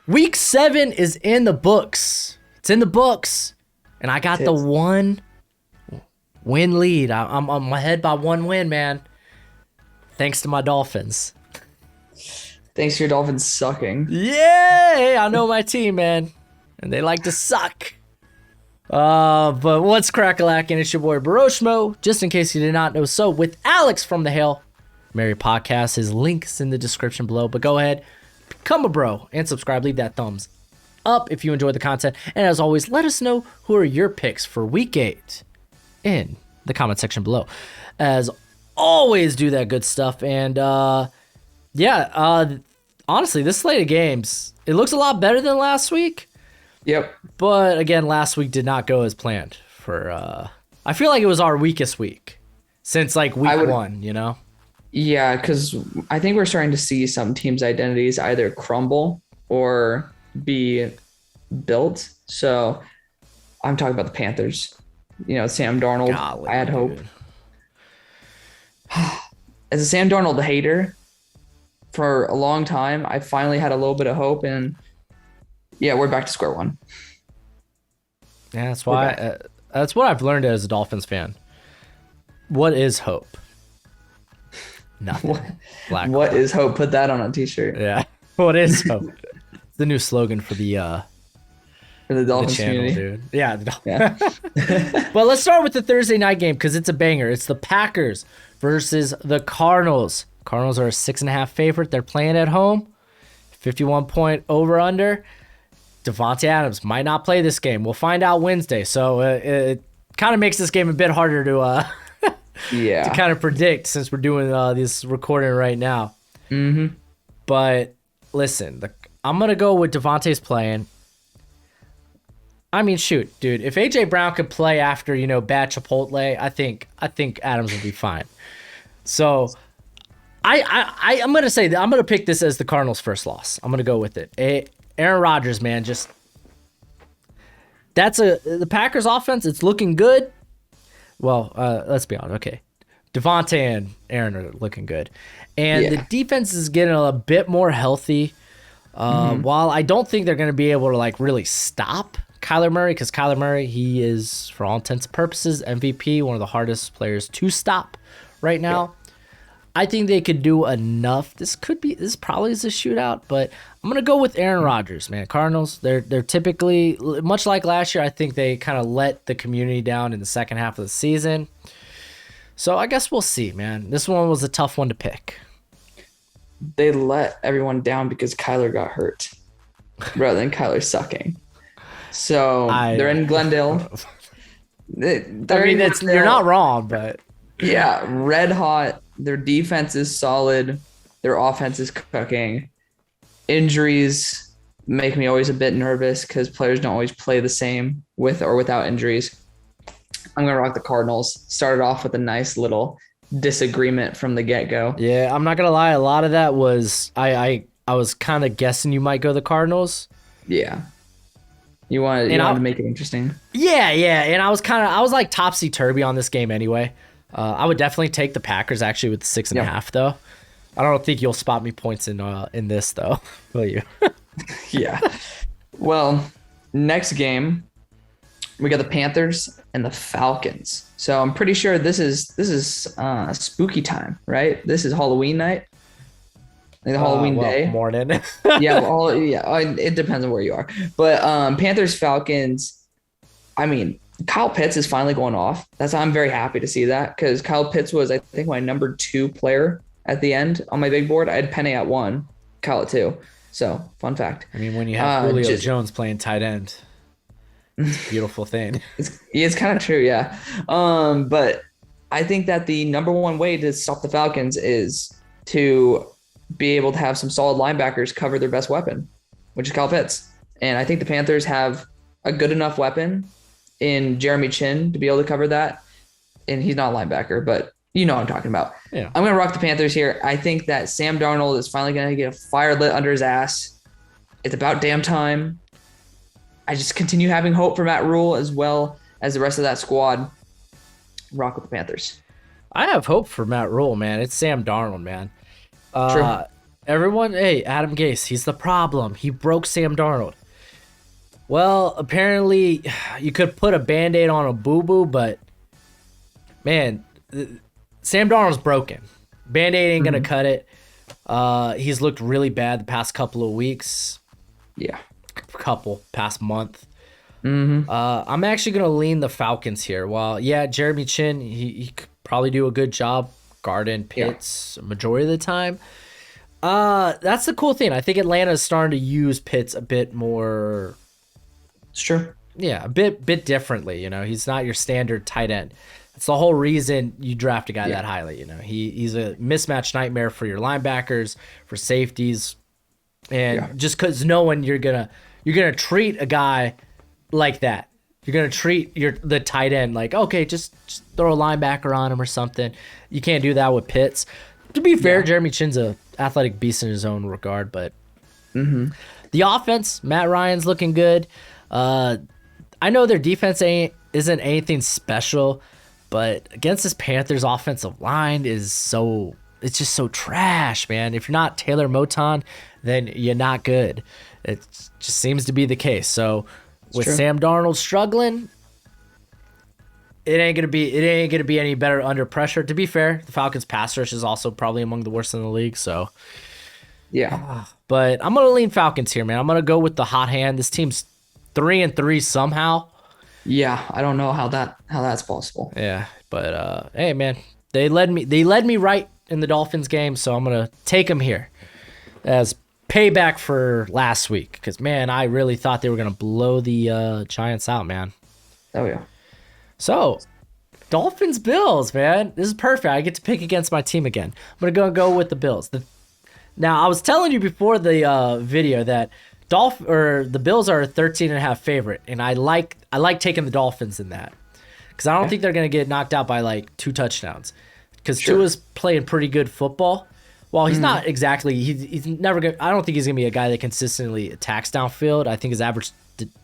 Week 7 is in the books. It's in the books. And I got the 1 win lead. I'm ahead by 1 win, man. Thanks to my Dolphins. Thanks to your Dolphins sucking. Yay! I know my team, man. And they like to suck. But what's crack-a-lackin'? It's your boy Broshmo. Just in case you did not know so, with Alex from the Hail Mary Podcast. His link's in the description below. But go ahead, become a bro, and subscribe. Leave that thumbs up if you enjoy the content. And as always, let us know who are your picks for Week 8 in the comment section below. As always, do that good stuff. And honestly, this slate of games, it looks a lot better than last week. Yep. But again, last week did not go as planned. I feel like it was our weakest week since like week 1, you know? Yeah, because I think we're starting to see some teams' identities either crumble or be built. So I'm talking about the Panthers. You know, Sam Darnold. Golly, I had hope. dude. As a Sam Darnold hater for a long time, I finally had a little bit of hope, and yeah, we're back to square one. Yeah, that's why. That's what I've learned as a Dolphins fan. What is hope? Nothing. What is hope? Put that on a t-shirt. Yeah. What is hope? It's the new slogan for the Dolphins channel, community. dude. Yeah. Yeah. Well, let's start with the Thursday night game because it's a banger. It's the Packers versus the Cardinals. Cardinals are a 6.5 favorite. They're playing at home. 51-point over/under. Davante Adams might not play this game. We'll find out Wednesday. So it kind of makes this game a bit harder to to kind of predict since we're doing this recording right now. Mm-hmm. But listen, I'm going to go with Davante's playing. I mean, shoot, dude. If A.J. Brown could play after, bad Chipotle, I think Adams would be fine. So I'm going to say that I'm going to pick this as the Cardinals' first loss. I'm going to go with it. Aaron Rodgers, man, the Packers offense. It's looking good. Well, let's be honest. Okay, Davante and Aaron are looking good, and the defense is getting a bit more healthy. While I don't think they're going to be able to really stop Kyler Murray, because Kyler Murray, he is for all intents and purposes MVP, one of the hardest players to stop right now. Yeah. I think they could do enough. This probably is a shootout, but I'm gonna go with Aaron Rodgers, man. Cardinals, they're typically much like last year. I think they kind of let the community down in the second half of the season. So I guess we'll see, man. This one was a tough one to pick. They let everyone down because Kyler got hurt, rather than Kyler sucking. So they're in Glendale. You're not wrong, but yeah, red hot. Their defense is solid. Their offense is cooking. Injuries make me always a bit nervous because players don't always play the same with or without injuries. I'm going to rock the Cardinals. Started off with a nice little disagreement from the get-go. Yeah, I'm not going to lie. A lot of that was I was kind of guessing you might go the Cardinals. Yeah. You wanted to make it interesting. Yeah. And I was like topsy-turvy on this game anyway. I would definitely take the Packers actually with the 6.5 though. I don't think you'll spot me points in this though, will you? Yeah. Well, next game we got the Panthers and the Falcons. So I'm pretty sure this is spooky time, right? This is Halloween night, like the Halloween day morning. It depends on where you are, but Panthers Falcons. I mean, Kyle Pitts is finally going off. I'm very happy to see that because Kyle Pitts was, I think, my number 2 player at the end on my big board. I had Penny at 1, Kyle at 2. So, fun fact. I mean, when you have Julio Jones playing tight end, it's a beautiful thing. It's kind of true, yeah. But I think that the number 1 way to stop the Falcons is to be able to have some solid linebackers cover their best weapon, which is Kyle Pitts. And I think the Panthers have a good enough weapon in Jeremy Chin to be able to cover that. And he's not a linebacker, but you know what I'm talking about. Yeah. I'm going to rock the Panthers here. I think that Sam Darnold is finally going to get a fire lit under his ass. It's about damn time. I just continue having hope for Matt Rule as well as the rest of that squad. Rock with the Panthers. I have hope for Matt Rule, man. It's Sam Darnold, man. True. everyone, hey, Adam Gase, he's the problem. He broke Sam Darnold. Well, apparently, you could put a Band-Aid on a boo-boo, but, man, Sam Darnold's broken. Band-Aid ain't going to cut it. He's looked really bad the past couple of weeks. Yeah. Past month. I'm actually going to lean the Falcons here. While, yeah, Jeremy Chin, he could probably do a good job guarding Pitts majority of the time. That's the cool thing. I think Atlanta is starting to use Pitts a bit more. It's true. Yeah, a bit differently. He's not your standard tight end. That's the whole reason you draft a guy that highly. He's a mismatch nightmare for your linebackers, for safeties, and just because knowing you're gonna treat a guy like that. You're gonna treat the tight end like, okay, just throw a linebacker on him or something. You can't do that with Pitts. To be fair, Jeremy Chin's a athletic beast in his own regard, but the offense, Matt Ryan's looking good. I know their defense isn't anything special, but against this Panthers offensive line it's just so trash, man. If you're not Taylor Moton, then you're not good. It just seems to be the case. So with Sam Darnold struggling, it ain't gonna be any better under pressure. To be fair, the Falcons' pass rush is also probably among the worst in the league. So yeah, but I'm gonna lean Falcons here, man. I'm gonna go with the hot hand. This team's 3-3 somehow. Yeah, I don't know how that's possible. Yeah, but hey, man, they led me right in the Dolphins game, so I'm gonna take them here as payback for last week. Because man, I really thought they were gonna blow the Giants out, man. Oh yeah. So, Dolphins Bills, man, this is perfect. I get to pick against my team again. I'm gonna go with the Bills. Now, I was telling you before the video that the Bills are a 13.5 favorite, and I like taking the Dolphins in that because I don't think they're gonna get knocked out by like 2 touchdowns because Tua's playing pretty good football. Well, he's not exactly. He's never gonna. I don't think he's gonna be a guy that consistently attacks downfield. I think his average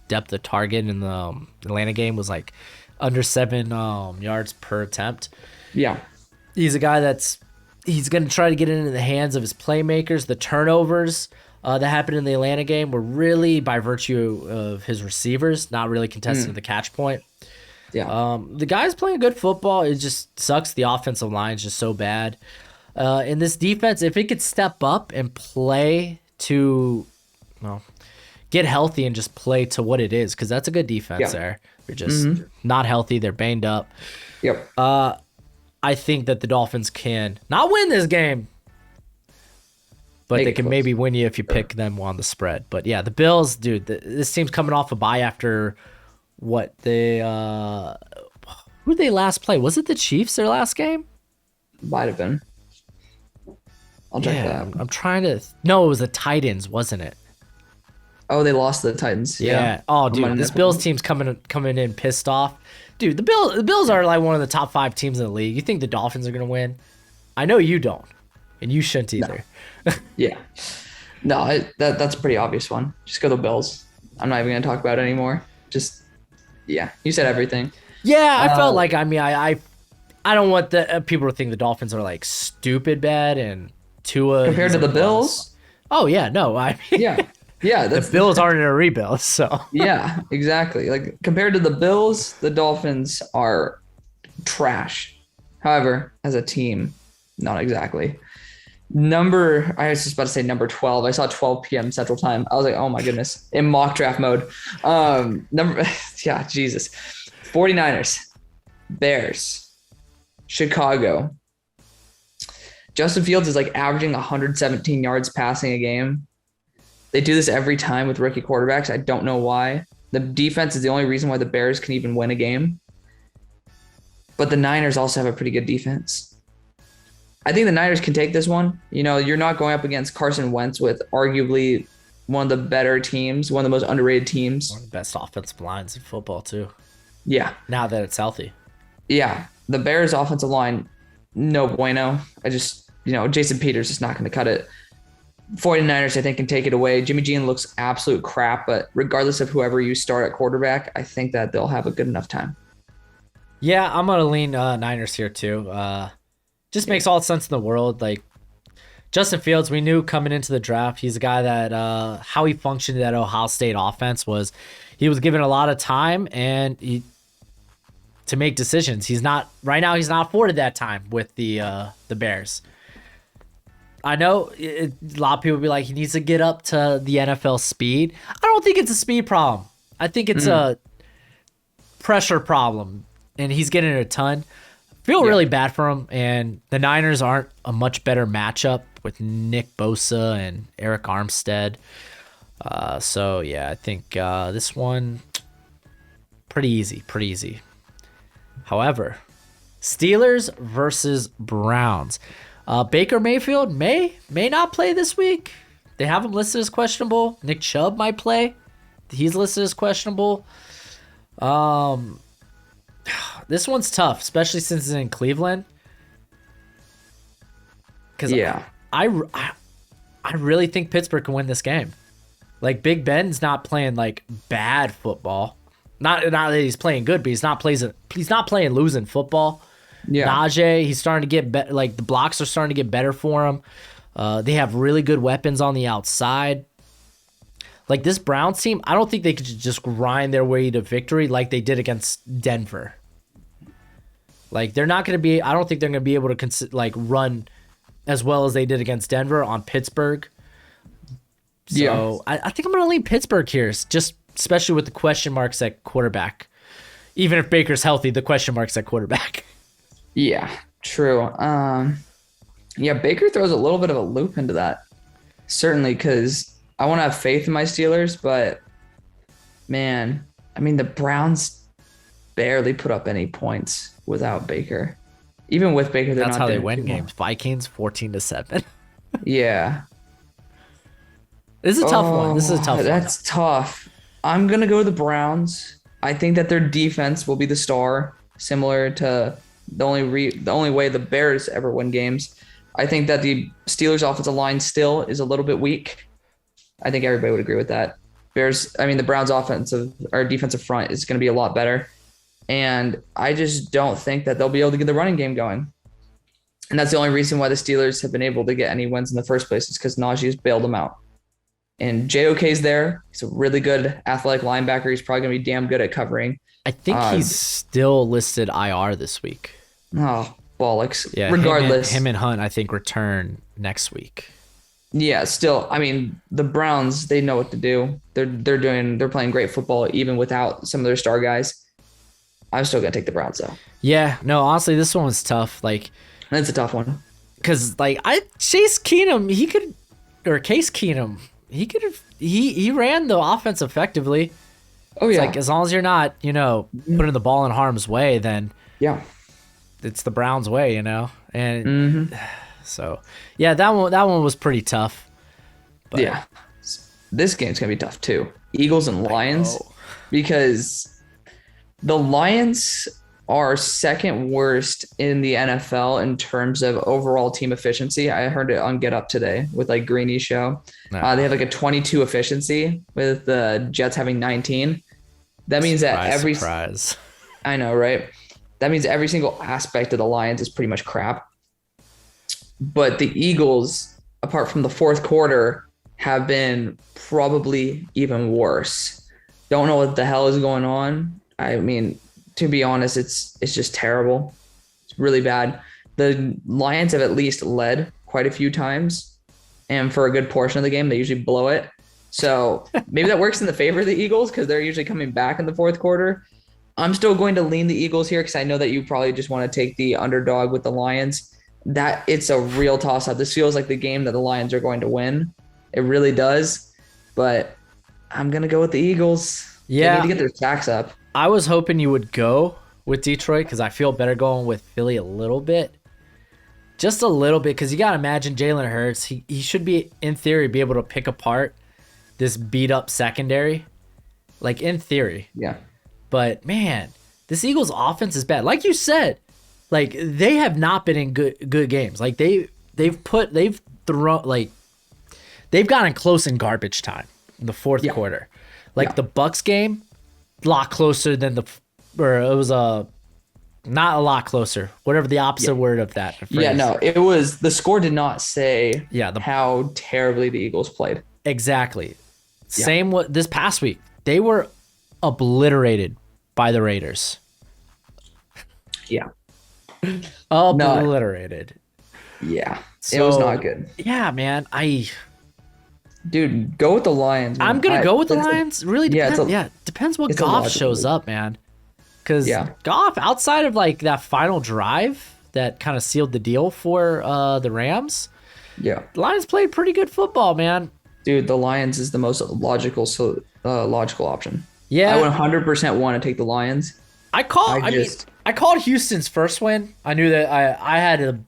depth of target in the Atlanta game was like under 7 yards per attempt. Yeah, he's a guy he's gonna try to get it into the hands of his playmakers. The turnovers that happened in the Atlanta game were really by virtue of his receivers, not really contesting the catch point. Yeah. The guy's playing good football. It just sucks. The offensive line is just so bad. In this defense, if it could step up and play to, get healthy and just play to what it is, because that's a good defense there. They're just not healthy. They're banged up. Yep. I think that the Dolphins can not win this game, but they can maybe win you if you pick them on the spread. But yeah, the Bills, dude, this team's coming off a bye after what who did they last play? Was it the Chiefs their last game? Might have been. I'll check that. I'm trying to. No, it was the Titans, wasn't it? Oh, they lost to the Titans. Yeah. Oh, dude, this Bills team's coming in pissed off. Dude, the Bills are like one of the top 5 teams in the league. You think the Dolphins are gonna win? I know you don't, and you shouldn't either. No. Yeah. No, that's a pretty obvious one. Just go the Bills. I'm not even gonna talk about it anymore. Just you said everything. Yeah, I felt like I don't want the people to think the Dolphins are like stupid bad and Tua compared to the Bills. Oh yeah, no, I mean, yeah. The Bills aren't in a rebuild, so yeah, exactly. Like compared to the Bills, the Dolphins are trash. However, as a team, not exactly. I was just about to say number 12. I saw 12 p.m. Central Time. I was like, oh my goodness, in mock draft mode. Jesus. 49ers, Bears, Chicago. Justin Fields is like averaging 117 yards passing a game. They do this every time with rookie quarterbacks. I don't know why. The defense is the only reason why the Bears can even win a game. But the Niners also have a pretty good defense. I think the Niners can take this one. You're not going up against Carson Wentz with arguably one of the better teams, one of the most underrated teams. One of the best offensive lines in football, too. Yeah. Now that it's healthy. Yeah. The Bears' offensive line, no bueno. Jason Peters is not going to cut it. 49ers, I think, can take it away. Jimmy G looks absolute crap, but regardless of whoever you start at quarterback, I think that they'll have a good enough time. Yeah, I'm going to lean Niners here, too. Just makes all the sense in the world. Like, Justin Fields, we knew coming into the draft, he's a guy that how he functioned at Ohio State offense was he was given a lot of time and to make decisions. He's not afforded that time with the Bears. I know a lot of people be like, he needs to get up to the NFL speed. I don't think it's a speed problem. I think it's a pressure problem, and he's getting a ton. Feel really bad for him, and the Niners aren't a much better matchup with Nick Bosa and Eric Armstead. So, yeah, I think this one, pretty easy. However, Steelers versus Browns. Baker Mayfield may not play this week. They have him listed as questionable. Nick Chubb might play. He's listed as questionable. This one's tough, especially since it's in Cleveland. Because I really think Pittsburgh can win this game. Like, Big Ben's not playing like bad football. Not that he's playing good, but he's not playing losing football. Yeah. Najee, he's starting to get better. Like, the blocks are starting to get better for him. They have really good weapons on the outside. Like, this Browns team, I don't think they could just grind their way to victory like they did against Denver. Like, they're not going to be. I don't think they're going to be able to run as well as they did against Denver on Pittsburgh. So I think I'm going to lean Pittsburgh here, just especially with the question marks at quarterback. Even if Baker's healthy, the question marks at quarterback. Yeah, true. Baker throws a little bit of a loop into that. Certainly, because I want to have faith in my Steelers, but man, I mean, the Browns barely put up any points without Baker. Even with Baker, that's how they win games. Vikings 14-7. Yeah. This is a tough one. This is a tough one. That's tough. I'm going to go to the Browns. I think that their defense will be the star, similar to the only way the Bears ever win games. I think that the Steelers' offensive line still is a little bit weak. I think everybody would agree with that. The Browns' defensive front is going to be a lot better. And I just don't think that they'll be able to get the running game going. And that's the only reason why the Steelers have been able to get any wins in the first place is because Najee's bailed them out. And JOK's there. He's a really good athletic linebacker. He's probably going to be damn good at covering. I think he's still listed IR this week. Oh, bollocks. Yeah, regardless. Him and Hunt, I think, return next week. Yeah, still, I mean, the Browns, they know what to do. They're playing great football even without some of their star guys. I'm still going to take the Browns, though. Yeah, no, honestly, this one was tough. Like, it's a tough one. Because, Case Keenum, he ran the offense effectively. Oh, yeah. It's like, as long as you're not, putting the ball in harm's way, then it's the Browns' way, And so, yeah, that one was pretty tough. But yeah, this game's going to be tough, too. Eagles and Lions, because the Lions are second worst in the NFL in terms of overall team efficiency. I heard it on Get Up today with Greeny's show. They have a 22 efficiency with the Jets having 19. That means surprise. I know, right? That means every single aspect of the Lions is pretty much crap. But the Eagles, apart from the fourth quarter, have been probably even worse. Don't know what the hell is going on. I mean, to be honest, it's just terrible. It's really bad. The Lions have at least led quite a few times, and for a good portion of the game, they usually blow it. So maybe that works in the favor of the Eagles because they're usually coming back in the fourth quarter. I'm still going to lean the Eagles here because I know that you probably just want to take the underdog with the Lions. That it's a real toss-up. This feels like the game that the Lions are going to win. It really does. But I'm going to go with the Eagles. Yeah. They need to get their sacks up. I was hoping you would go with Detroit because I feel better going with Philly a little bit. Just a little bit, because you got to imagine Jalen Hurts. He should be, in theory, be able to pick apart this beat-up secondary. Like, in theory. Yeah. But, man, this Eagles offense is bad. Like you said, like, they have not been in good games. Like, they've gotten close in garbage time in the fourth quarter. Like, the Bucks game, a lot closer than it was Not a lot closer. Whatever the opposite word of that phrase. Yeah, no, it was the score did not say how terribly the Eagles played. Exactly. Same what this past week. They were obliterated by the Raiders. Yeah. Obliterated. Yeah. So, it was not good. Yeah, man. Dude, go with the Lions. Man. I'm going to go with the Lions. Really depends. Depends what Goff shows up, man. Because Goff, outside of like that final drive that kind of sealed the deal for the Rams, the Lions played pretty good football, man. Dude, the Lions is the most logical option. Yeah, I 100% want to take the Lions. I called Houston's first win. I knew that I had a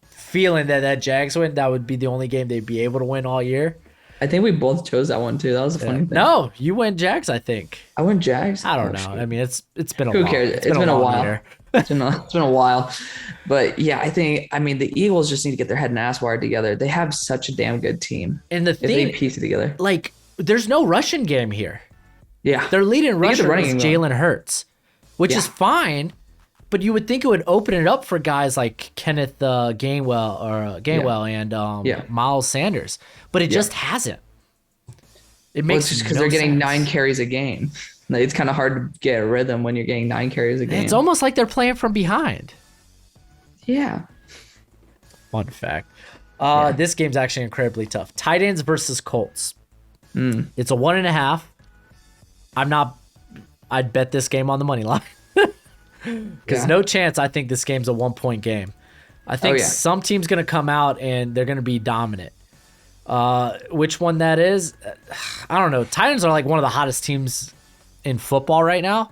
feeling that Jags win, that would be the only game they'd be able to win all year. I think we both chose that one too. That was a funny thing. No, you went Jags, I think. I went Jags? I don't know. Shit. I mean, it's been a while. Who cares? It's been a while. It's been a while. But yeah, I mean, the Eagles just need to get their head and ass wired together. They have such a damn good team. And the thing, they piece it together. Like, there's no rushing game here. Yeah. Their leading rusher is Jalen Hurts, which is fine. But you would think it would open it up for guys like Kenneth Gainwell and Miles Sanders. But it just hasn't. It makes just because they're getting 9 carries a game. It's kind of hard to get a rhythm when you're getting 9 carries a game. It's almost like they're playing from behind. Yeah. Fun fact. This game's actually incredibly tough. Titans versus Colts. It's a 1.5. I'd bet this game on the money line. Because no chance I think this game's a 1-point game. I think some team's going to come out and they're going to be dominant. Which one that is, I don't know. Titans are like one of the hottest teams in football right now.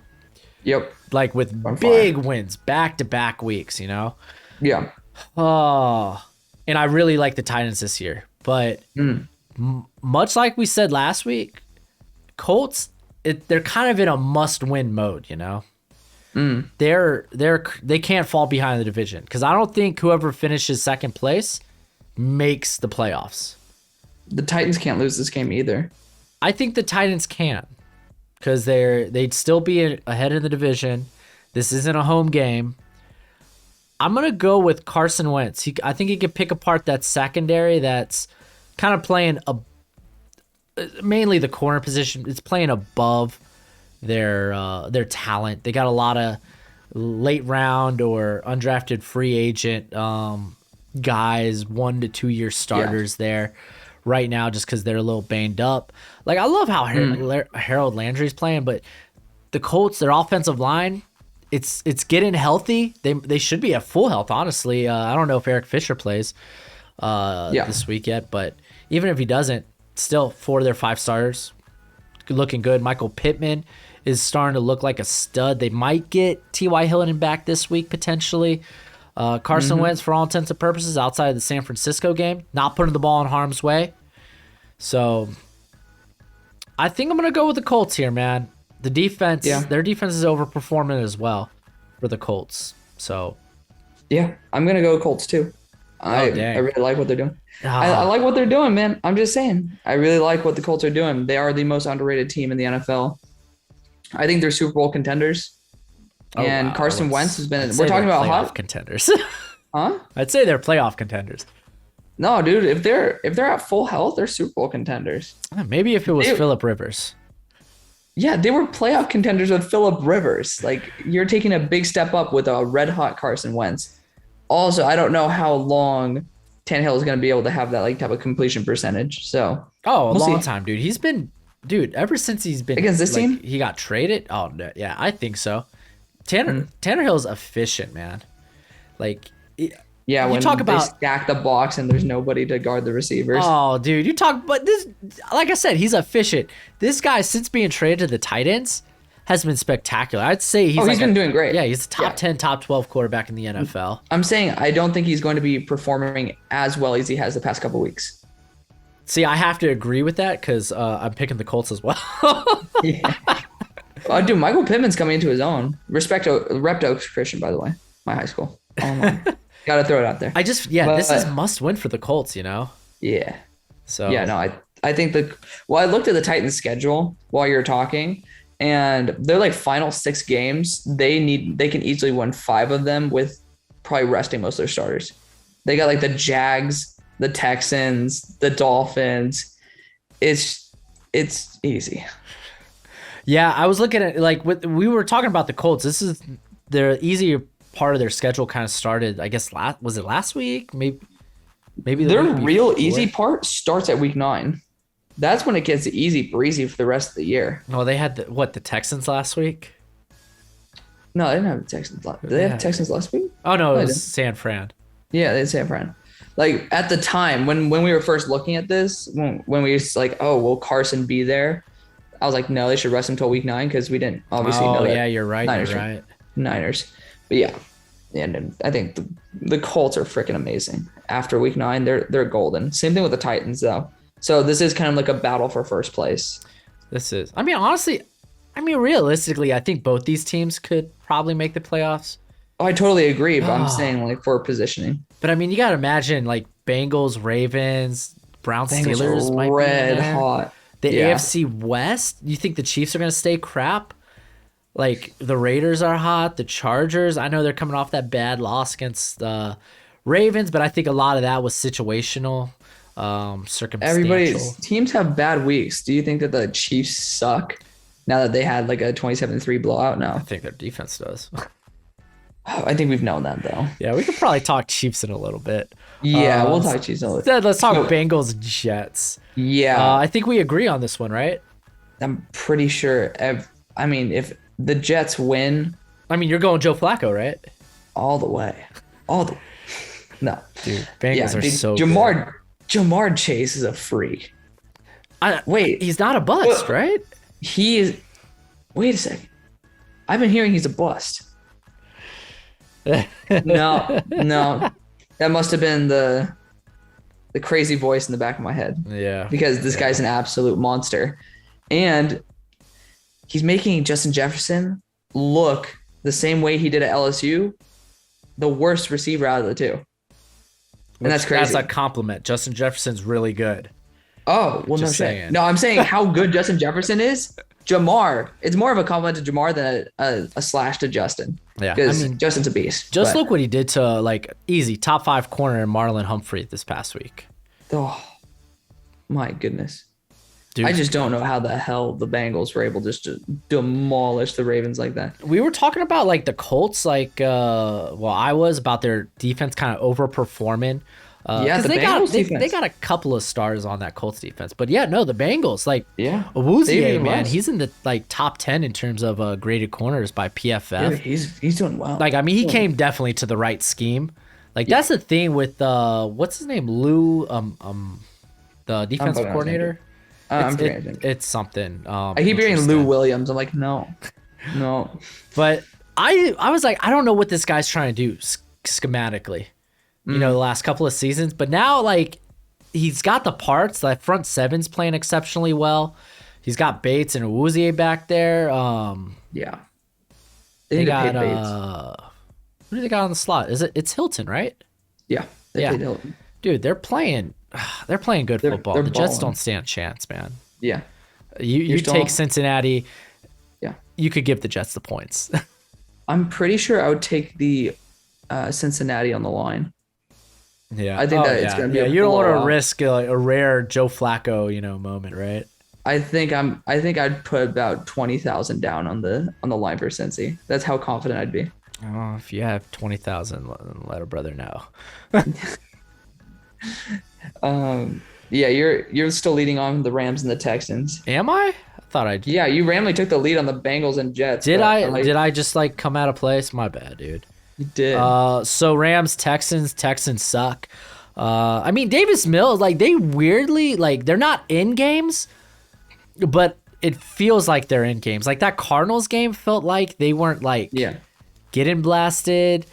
Yep. Like with big wins, back-to-back weeks, you know? Yeah. And I really like the Titans this year. But much like we said last week, Colts, they're kind of in a must-win mode, you know? They can't fall behind the division because I don't think whoever finishes second place makes the playoffs. The Titans can't lose this game either. I think the Titans can because they'd still be ahead in the division. This isn't a home game. I'm gonna go with Carson Wentz. I think he could pick apart that secondary that's kind of playing mainly the corner position. It's playing above their talent. They got a lot of late round or undrafted free agent guys, 1 to 2 year starters there right now just because they're a little banged up. Like, I love how Harold Landry's playing, but the Colts, their offensive line, it's getting healthy. They should be at full health, honestly. I don't know if Eric Fisher plays this week yet, but even if he doesn't, still 4 of their 5 starters looking good. Michael Pittman is starting to look like a stud. They might get T.Y. Hilton back this week, potentially. Carson Wentz, for all intents and purposes, outside of the San Francisco game, not putting the ball in harm's way. So I think I'm going to go with the Colts here, man. The defense, their defense is overperforming as well for the Colts. So yeah, I'm going to go Colts too. I really like what they're doing. I like what they're doing, man. I'm just saying. I really like what the Colts are doing. They are the most underrated team in the NFL. I think they're Super Bowl contenders. And Carson Wentz has been. We're talking about playoff contenders. Huh? I'd say they're playoff contenders. No, dude. If they're at full health, they're Super Bowl contenders. Maybe if it was Phillip Rivers. Yeah, they were playoff contenders with Phillip Rivers. Like, you're taking a big step up with a red hot Carson Wentz. Also, I don't know how long Tannehill is going to be able to have that like type of completion percentage. So a long time, dude. He's been, ever since he's been against this team. He got traded. Oh yeah, I think so. Tannehill's efficient, man. Like, yeah, when they stack the box and there's nobody to guard the receivers. Oh, dude, but this, like I said, he's efficient. This guy, since being traded to the Titans, has been spectacular. I'd say he's been doing great. Yeah, he's a top 10, top 12 quarterback in the NFL. I'm saying I don't think he's going to be performing as well as he has the past couple weeks. See, I have to agree with that because I'm picking the Colts as well. Yeah. Dude, Michael Pittman's coming into his own. Rep Oaks Christian, by the way. My high school. Got to throw it out there. This is must win for the Colts, you know? Yeah. So yeah, no, I think I looked at the Titans schedule while you were talking, And they're like final 6 games. They can easily win 5 of them with probably resting most of their starters. They got like the Jags, the Texans, the Dolphins. It's easy. Yeah, I was looking at we were talking about the Colts. This is their easier part of their schedule. Kind of started, I guess. Was it last week? Maybe their real easy part starts at week 9. That's when it gets easy breezy for the rest of the year. Oh, they had the Texans last week? No, they didn't have the Texans. Did they have Texans last week? Oh no, it was San Fran. Yeah, they had San Fran. Like at the time when we were first looking at this, when we was like, oh, will Carson be there? I was like, no, they should rest him until week 9 because we didn't obviously know that. Oh yeah, you're right. You're right. Niners, but yeah, and I think the Colts are freaking amazing. After week 9, they're golden. Same thing with the Titans though. So this is kind of like a battle for first place. This is. I mean, honestly, realistically, I think both these teams could probably make the playoffs. Oh, I totally agree, but I'm saying like for positioning. But I mean, you got to imagine like Bengals, Ravens, Browns, Steelers are might red be there. hot. The AFC West, you think the Chiefs are going to stay crap? Like the Raiders are hot, the Chargers. I know they're coming off that bad loss against the Ravens, but I think a lot of that was situational. Circumstantial. Everybody's teams have bad weeks. Do you think that the Chiefs suck now that they had like a 27-3 blowout? No, I think their defense does. I think we've known that though. Yeah, we could probably talk Chiefs in a little bit. Yeah, we'll talk Chiefs in a little bit. Let's talk Bengals Jets. Yeah, I think we agree on this one, right? I'm pretty sure. I mean, if the Jets win, I mean, you're going Joe Flacco, right? All the way. No, dude, Bengals are so Jamar. good. Jamar Chase is a freak. Wait, he's not a bust, right? He is. Wait a second. I've been hearing he's a bust. No, that must have been the crazy voice in the back of my head. Yeah, because this guy's an absolute monster, and he's making Justin Jefferson look the same way he did at LSU, the worst receiver out of the two. And that's crazy. That's a compliment. Justin Jefferson's really good. Oh, well, Just saying. No, I'm saying how good Justin Jefferson is. Jamar, it's more of a compliment to Jamar than a slash to Justin. Yeah, because Justin's a beast. Just look what he did to like easy top 5 corner Marlon Humphrey this past week. Oh, my goodness. Dude. I just don't know how the hell the Bengals were able just to demolish the Ravens like that. We were talking about like the Colts, I was about their defense kind of overperforming. Yeah, the Bengals defense. They got a couple of stars on that Colts defense, but yeah, no, the Bengals Awuzie, man, he's in the like top 10 in terms of graded corners by PFF. Yeah, he's doing well. Like I mean, he came definitely to the right scheme. Like that's the thing with what's his name, Lou, the defensive coordinator. It's something. I keep hearing Lou Williams. I'm like, no. But I was like, I don't know what this guy's trying to do schematically. You know, the last couple of seasons, but now like he's got the parts. The front seven's playing exceptionally well. He's got Bates and Awuzie back there. Yeah. They got who do they got on the slot? It's Hilton, right? Yeah. They played Hilton. Dude, they're playing good football. The Jets balling. don't stand a chance, man. Yeah. You take Cincinnati. Yeah. You could give the Jets the points. I'm pretty sure I would take the Cincinnati on the line. Yeah, I think it's going to be. You don't want to risk a rare Joe Flacco, moment, right? I think I'd put about 20,000 down on the line for Cincy. That's how confident I'd be. Oh, if you have 20,000, let a brother know. Yeah, you're still leading on the Rams and the Texans. Am I? I thought I. Yeah, you randomly took the lead on the Bengals and Jets. Did I? Did I just like come out of place? My bad, dude. You did. So Rams, Texans suck. I mean, Davis Mills, like they weirdly, like they're not in games, but it feels like they're in games. Like that Cardinals game felt like they weren't like getting blasted.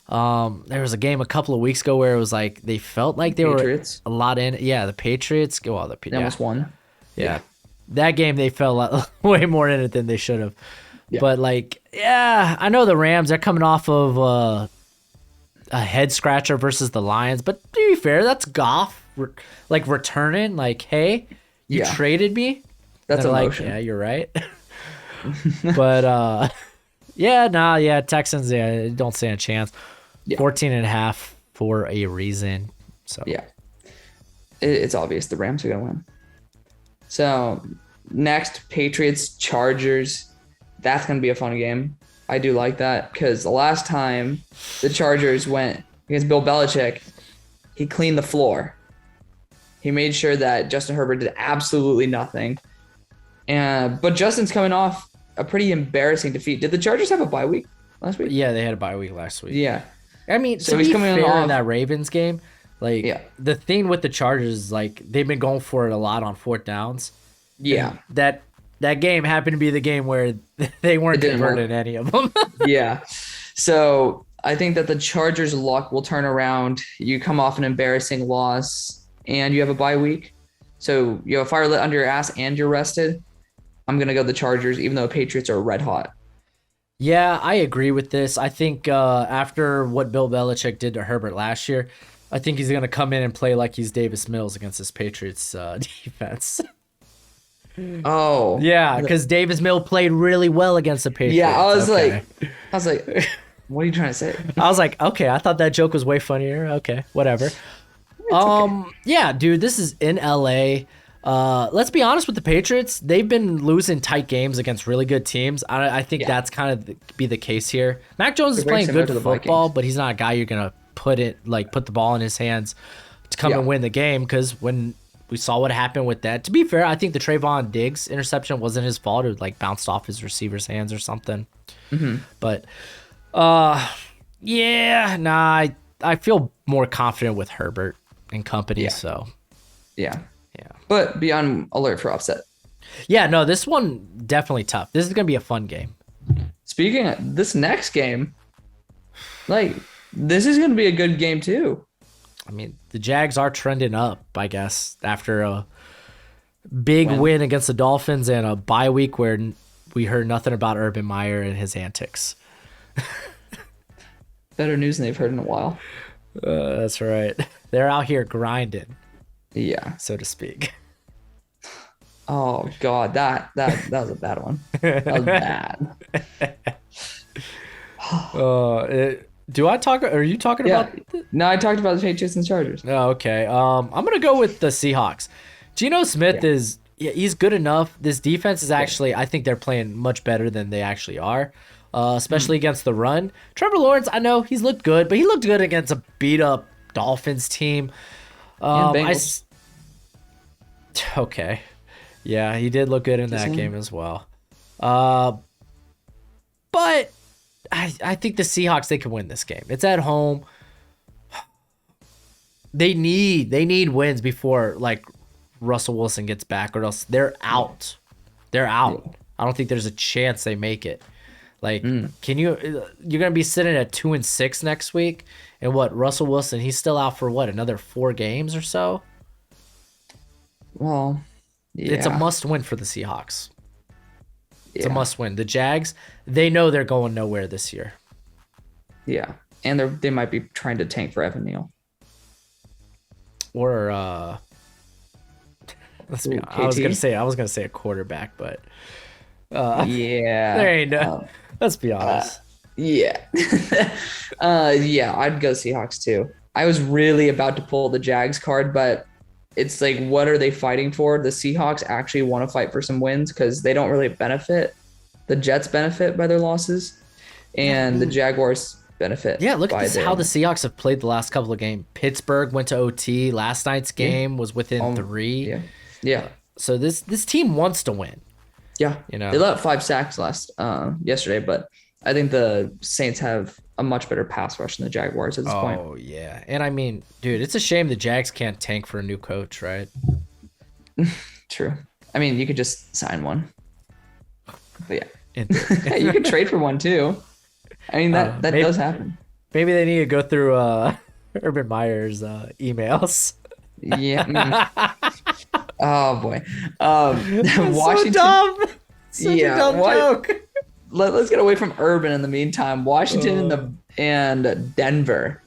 There was a game a couple of weeks ago where it was like they felt like they Patriots. were a lot in. Yeah, the Patriots. Well, they almost won. Yeah. That game they felt way more in it than they should have. Yeah. But I know the Rams are coming off of a head scratcher versus the Lions. But to be fair, that's Goff returning. Like, hey, you traded me. That's emotion. Yeah, you're right. But Texans, don't stand a chance. Yeah. 14.5 for a reason. So yeah, it's obvious the Rams are gonna win. So next, Patriots Chargers. That's gonna be a fun game. I do like that because the last time the Chargers went against Bill Belichick, he cleaned the floor. He made sure that Justin Herbert did absolutely nothing. But Justin's coming off a pretty embarrassing defeat. Did the Chargers have a bye week last week? Yeah, they had a bye week last week. Yeah. I mean, So to he's be coming fair off in that Ravens game, the thing with the Chargers is they've been going for it a lot on fourth downs. Yeah. And that game happened to be the game where they weren't converting any of them. Yeah. So I think that the Chargers' luck will turn around. You come off an embarrassing loss and you have a bye week. So you have a fire lit under your ass and you're rested. I'm going to go the Chargers, even though Patriots are red hot. Yeah, I agree with this. I think after what Bill Belichick did to Herbert last year, I think he's going to come in and play like he's Davis Mills against this Patriots defense. Oh. Yeah, because Davis Mills played really well against the Patriots. Yeah, I was like, what are you trying to say? I was like, okay, I thought that joke was way funnier. Okay, whatever. Okay. Yeah, dude, this is in LA. Let's be honest with the Patriots. They've been losing tight games against really good teams. I think that's kind of be the case here. Mac Jones is playing good football, but he's not a guy you're gonna put the ball in his hands to come and win the game. Because when we saw what happened with that, to be fair, I think the Trayvon Diggs interception wasn't his fault. It bounced off his receiver's hands or something. Mm-hmm. But I feel more confident with Herbert and company. Yeah. So yeah. But be on alert for upset. Yeah, no, this one definitely tough. This is gonna be a fun game. Speaking of this next game, this is gonna be a good game too. I mean, the Jags are trending up, I guess, after a big win against the Dolphins and a bye week where we heard nothing about Urban Meyer and his antics. Better news than they've heard in a while. That's right. They're out here grinding. Yeah, so to speak. Oh God, that was a bad one. That was bad. Do I talk? Are you talking about? No, I talked about the Patriots and Chargers. Oh, okay. I'm gonna go with the Seahawks. Geno Smith he's good enough. This defense is actually, I think they're playing much better than they actually are, especially against the run. Trevor Lawrence, I know he's looked good, but he looked good against a beat up Dolphins team. Okay. Yeah, he did look good in that game as well. But I think the Seahawks, they can win this game. It's at home. They need wins before Russell Wilson gets back, or else they're out. They're out. Yeah. I don't think there's a chance they make it. You're gonna be sitting at 2-6 next week, and Russell Wilson, he's still out for another 4 games or so. Well, yeah. It's a must win for the Seahawks. It's a must win. The Jags, they know they're going nowhere this year. Yeah, and they might be trying to tank for Evan Neal. Or let's be honest. I was gonna say a quarterback, but there ain't no. Let's be honest. Yeah, I'd go Seahawks too. I was really about to pull the Jags card, but it's what are they fighting for? The Seahawks actually want to fight for some wins because they don't really benefit. The Jets benefit by their losses, and the Jaguars benefit. Yeah, look at how the Seahawks have played the last couple of games. Pittsburgh went to OT. Last night's game was within 3. Yeah. So this team wants to win. Yeah. They let 5 sacks yesterday, but I think the Saints have a much better pass rush than the Jaguars at this point. Oh, yeah. And I mean, dude, it's a shame the Jags can't tank for a new coach, right? True. I mean, you could just sign one. But yeah. You could trade for one too. I mean, that does happen. Maybe they need to go through Urban Meyer's emails. Yeah. Oh, boy. Washington. So dumb. Such a dumb joke. Let's get away from Urban in the meantime. Washington and Denver.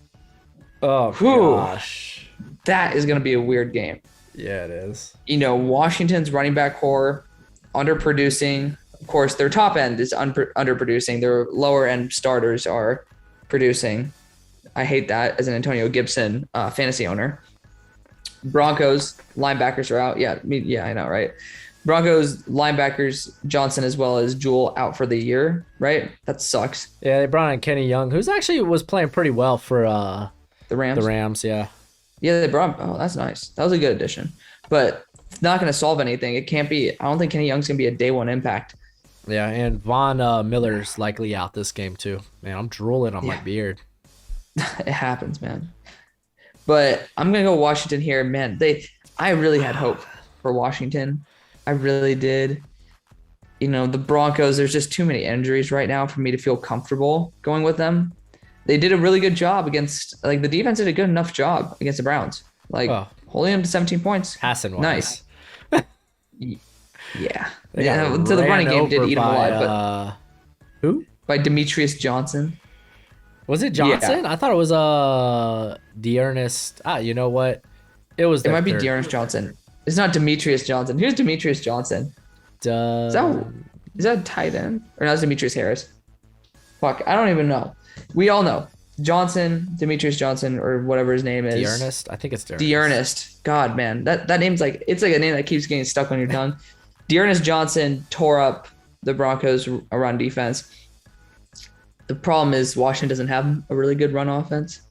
Oh, gosh. That is going to be a weird game. Yeah, it is. Washington's running back core underproducing. course, their top end is underproducing. Their lower end starters are producing. I hate that as an Antonio Gibson fantasy owner. Broncos linebackers are out. Yeah, I know, right? Broncos linebackers Johnson as well as Jewell out for the year, right? That sucks. Yeah, they brought in Kenny Young, who's actually was playing pretty well for The Rams. the Rams. Yeah. Yeah, they brought. Oh, that's nice. That was a good addition, but it's not going to solve anything. It can't be. I don't think Kenny Young's going to be a day one impact. Yeah, and Von Miller's likely out this game too. Man, I'm drooling on my beard. It happens, man. But I'm gonna go Washington here, man. I really had hope for Washington. I really did. You know, the Broncos, there's just too many injuries right now for me to feel comfortable going with them. They did a really good job against, like, the defense did a good enough job against the Browns. Like, holding them to 17 points. Passing nice. Yeah. So the running game did eat them alive. But who? By Demetrius Johnson. Was it Johnson? Yeah. I thought it was Dearnest. You know what? It might be Dearnest Johnson. It's not Demetrius Johnson. Here's Demetrius Johnson. Is that tight end? Or no, that's Demetrius Harris. Fuck, I don't even know. We all know. Demetrius Johnson, or whatever his name is. Dearnest? I think it's Dearnest. Dearnest. God, man. That name's like, it's like a name that keeps getting stuck on your tongue. Dearnest Johnson tore up the Broncos' run defense. The problem is Washington doesn't have a really good run offense.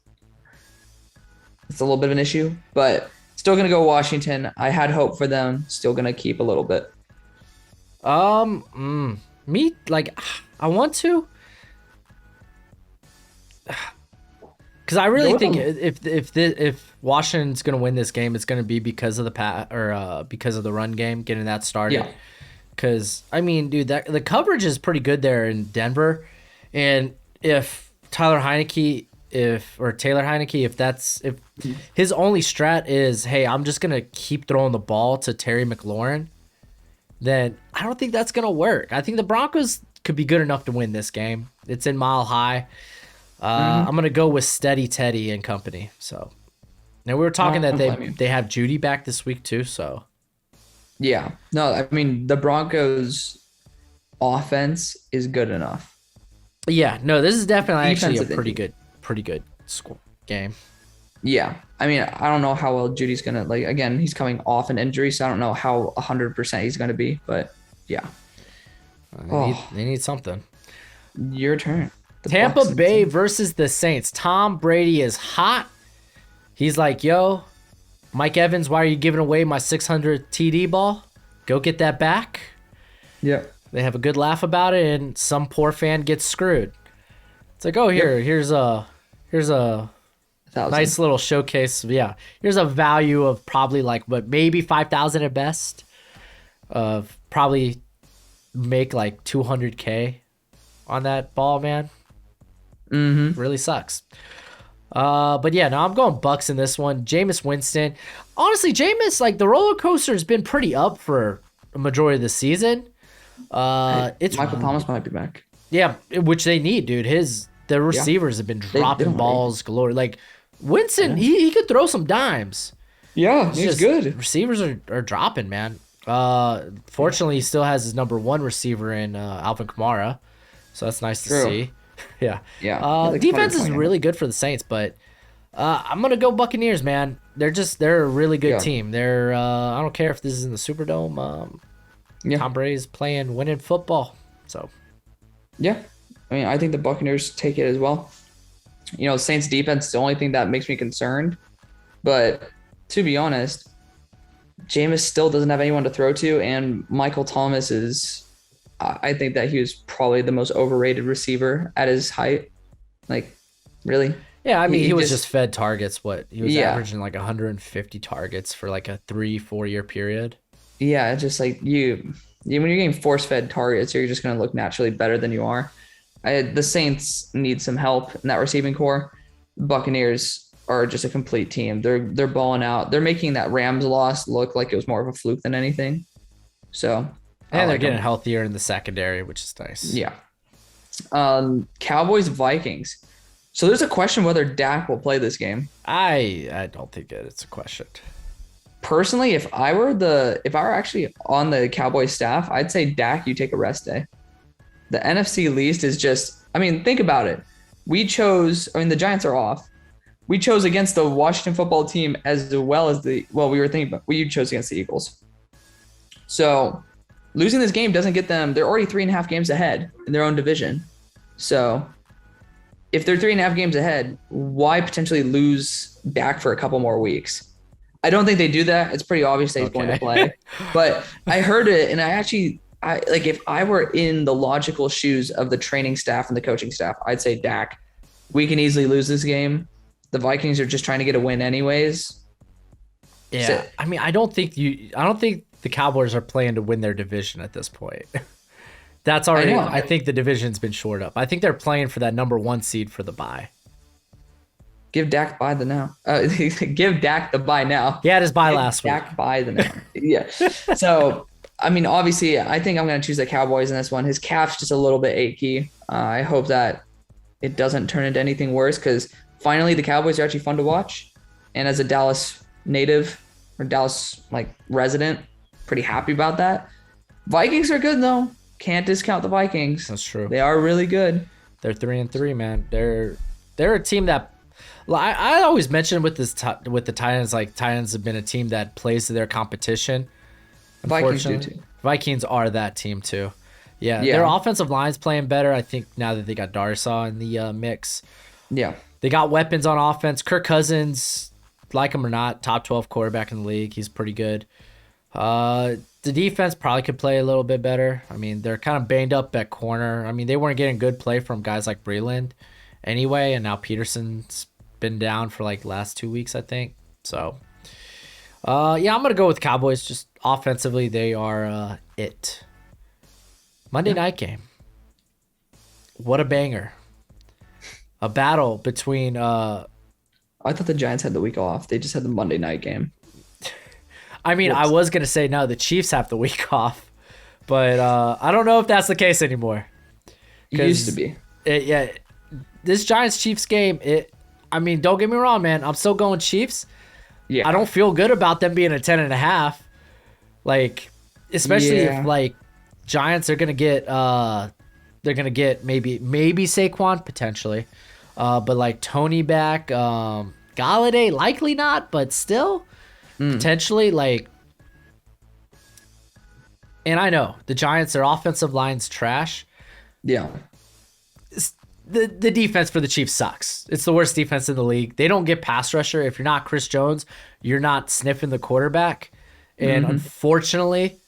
It's a little bit of an issue, but still going to go Washington. I had hope for them. Still going to keep a little bit. Me, like, I want to. Because I really think if Washington's going to win this game, it's going to be because of because of the run game, getting that started. Yeah. Because, I mean, dude, the coverage is pretty good there in Denver. And if Taylor Heineke, if his only strat is, hey, I'm just going to keep throwing the ball to Terry McLaurin, then I don't think that's going to work. I think the Broncos could be good enough to win this game. It's in Mile High. I'm going to go with Steady Teddy and company. So now we were talking that they have Judy back this week too. So yeah, no, I mean, the Broncos offense is good enough. Yeah, no, this is definitely actually a pretty good game. Yeah, I mean, I don't know how well Judy's gonna, like, again, he's coming off an injury, so I don't know how 100% he's gonna be, but yeah. They need something. Your turn. Tampa Bay versus the Saints. Tom Brady is hot. He's like, yo, Mike Evans, why are you giving away my 600 TD ball? Go get that back. Yeah. They have a good laugh about it, and some poor fan gets screwed. It's like, oh, here's a nice little showcase. Yeah, here's a value of probably maybe 5,000 at best. Probably make like 200K on that ball, man. Mm-hmm. Really sucks. But yeah, no, I'm going Bucks in this one. Jameis Winston. Honestly, Jameis, like, the roller coaster has been pretty up for a majority of the season. It's Michael Thomas might be back. Yeah, which they need, dude. The receivers have been dropping balls galore. Like, Winston, he could throw some dimes. Yeah, he's good. Receivers are dropping, man. Fortunately, he still has his number one receiver in Alvin Kamara, so that's nice to see. Yeah. Defense is really good for the Saints, but I'm gonna go Buccaneers, man. They're a really good team. I don't care if this is in the Superdome. Tom Brady's winning football. So, yeah, I mean, I think the Buccaneers take it as well. You know, Saints defense is the only thing that makes me concerned. But to be honest, Jameis still doesn't have anyone to throw to, and Michael Thomas is. I think that he was probably the most overrated receiver at his height. Like, really? Yeah, I mean, he was just fed targets. He was averaging like 150 targets for like a 3-4 year period. Yeah, it's just like when you're getting force-fed targets, you're just going to look naturally better than you are. The Saints need some help in that receiving core. Buccaneers are just a complete team. They're balling out. They're making that Rams loss look like it was more of a fluke than anything. So, and they're getting healthier in the secondary, which is nice. Yeah. Cowboys Vikings. So there's a question whether Dak will play this game. I don't think it's a question. personally, if I were actually on the Cowboys staff, I'd say Dak, you take a rest day. The NFC least is just, I mean, think about it. The Giants are off. We chose against the Washington football team as well as we chose against the Eagles. So losing this game doesn't get them, they're already 3.5 games ahead in their own division. So if they're 3.5 games ahead, why potentially lose Dak for a couple more weeks? I don't think they do that. It's pretty obvious that he's going to play. But I heard it, and if I were in the logical shoes of the training staff and the coaching staff, I'd say Dak, we can easily lose this game. The Vikings are just trying to get a win anyways. Yeah. So, I mean, I don't think the Cowboys are playing to win their division at this point. That's already, I think the division's been shored up. I think they're playing for that number 1 seed for the bye. Give Dak the bye now. Give Dak the bye now. He had his bye last week. Dak bye the now. Yeah. So, I mean, obviously, I think I'm going to choose the Cowboys in this one. His calf's just a little bit achy. I hope that it doesn't turn into anything worse because finally the Cowboys are actually fun to watch. And as a Dallas native or Dallas resident, pretty happy about that. Vikings are good though. Can't discount the Vikings. That's true. They are really good. They're 3-3, man. They're a team that I always mention with the Titans. Like Titans have been a team that plays to their competition. Vikings do too. Vikings are that team too. Yeah, their offensive line's playing better. I think now that they got Darsaw in the mix. Yeah, they got weapons on offense. Kirk Cousins, like him or not, top 12 quarterback in the league. He's pretty good. The defense probably could play a little bit better. I mean, they're kind of banged up at corner. I mean, they weren't getting good play from guys like Breland anyway, and now Peterson's been down for last 2 weeks, I think. So, I'm going to go with Cowboys. Just offensively, they are it. Monday night game. What a banger. A battle between... I thought the Giants had the week off. They just had the Monday night game. I mean, I was going to say, no, the Chiefs have the week off. But I don't know if that's the case anymore. It used to be. This Giants-Chiefs game, I mean, don't get me wrong, man. I'm still going Chiefs. Yeah. I don't feel good about them being a 10.5. Especially if, Giants are going to get, they're going to get maybe Saquon, potentially. But, Tony back, Galladay, likely not, but still... Potentially, and I know the Giants, their offensive line's trash. Yeah. The defense for the Chiefs sucks. It's the worst defense in the league. They don't get pass rusher. If you're not Chris Jones, you're not sniffing the quarterback. And unfortunately,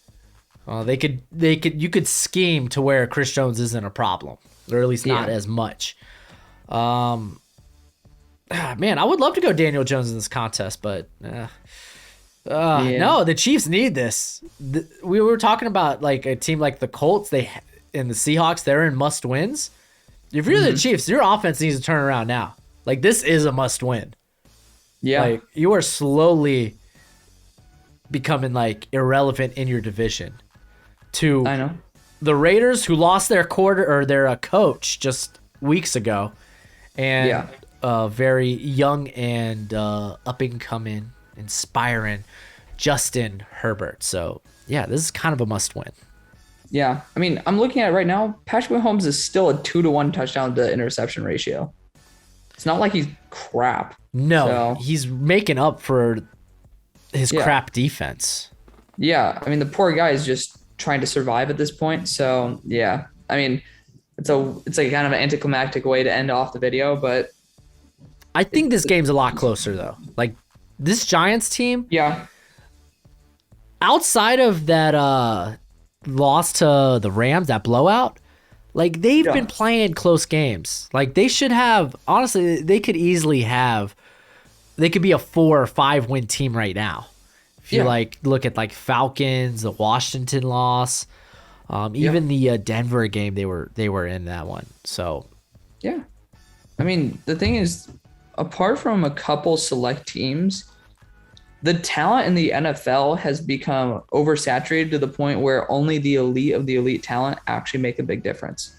you could scheme to where Chris Jones isn't a problem, or at least not as much. Man, I would love to go Daniel Jones in this contest, but no, the Chiefs need this. We were talking about a team like the Colts, and the Seahawks, they're in must wins. If you're the Chiefs, your offense needs to turn around now. This is a must win. Yeah. You are slowly becoming irrelevant in your division to I know. The Raiders, who lost their coach just weeks ago, and very young and up and coming, inspiring Justin Herbert. So this is kind of a must win. Yeah, I mean, I'm looking at it right now. Patrick Mahomes is still a 2-to-1 touchdown to interception ratio. It's not like he's crap. No, he's making up for his crap defense. Yeah, I mean, the poor guy is just trying to survive at this point. So yeah, I mean, it's kind of an anticlimactic way to end off the video, but I think this game's a lot closer though. This Giants team, outside of that loss to the Rams, that blowout, they've been playing close games. They should have, honestly, they could easily have, they could be a 4 or 5 win team right now. If you look at Falcons, the Washington loss, even the Denver game, they were in that one. So yeah, I mean, the thing is, apart from a couple select teams, the talent in the NFL has become oversaturated to the point where only the elite of the elite talent actually make a big difference.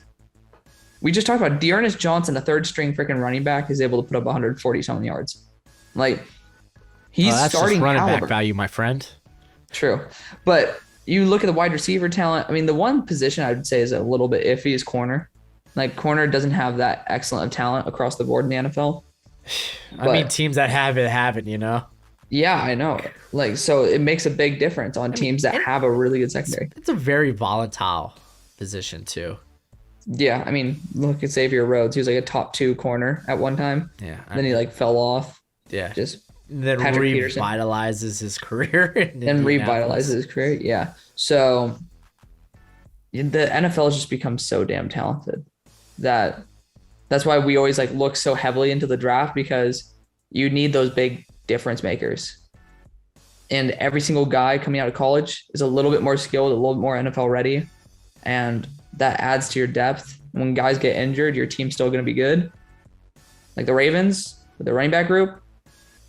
We just talked about Dearness Johnson, a third string freaking running back, is able to put up 140 something yards. He's that's just starting running caliber. back value, my friend. True. But you look at the wide receiver talent. I mean, the one position I would say is a little bit iffy is corner. Like, corner doesn't have that excellent of talent across the board in the NFL. I mean, teams that have it, you know? Yeah, I know. Like, so it makes a big difference on teams that have a really good secondary. It's a very volatile position, too. Yeah, I mean, look at Xavier Rhodes. He was like a top 2 corner at one time. Yeah. Then he like fell off. Yeah. Just then Patrick revitalizes his career. And revitalizes his career. Yeah. So the NFL has just become so damn talented that's why we always like look so heavily into the draft, because you need those big difference makers. And every single guy coming out of college is a little bit more skilled, a little bit more NFL ready. And that adds to your depth. When guys get injured, your team's still going to be good. Like the Ravens, with the running back group,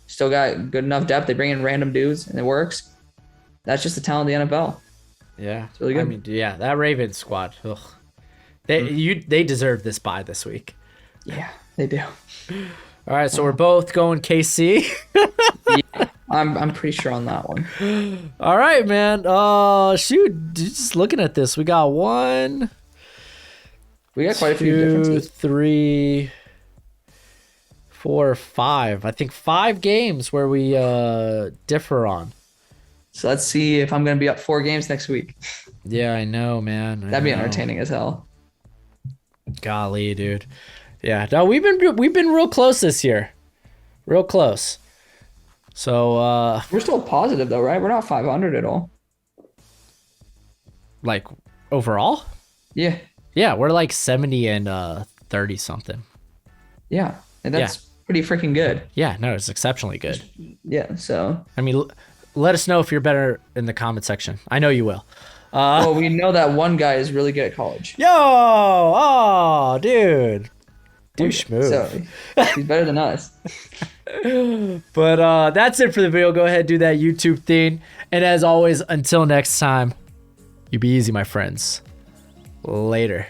still got good enough depth. They bring in random dudes and it works. That's just the talent of the NFL. Yeah. It's really good. I mean, yeah, that Ravens squad. Ugh. They deserve this bye this week. Yeah, they do. All right, so we're both going KC. Yeah, I'm pretty sure on that one. All right, man. Shoot, just looking at this, we got one. We got quite a few differences. 3, 4, 5. I think 5 games where we differ on. So let's see if I'm going to be up 4 games next week. Yeah, I know, man. That'd be entertaining as hell. Golly, dude. Yeah, no, we've been real close this year. Real close. So we're still positive though, right? We're not 500 at all. Like overall? Yeah. Yeah, we're like 70 and 30 something. Yeah. And that's pretty freaking good. Yeah, no, it's exceptionally good. Yeah, so I mean, let us know if you're better in the comment section. I know you will. well, we know that one guy is really good at college. Yo! Oh, dude. Douche move. So he's better than us. But that's it for the video. Go ahead, do that YouTube thing. And as always, until next time, you be easy, my friends. Later.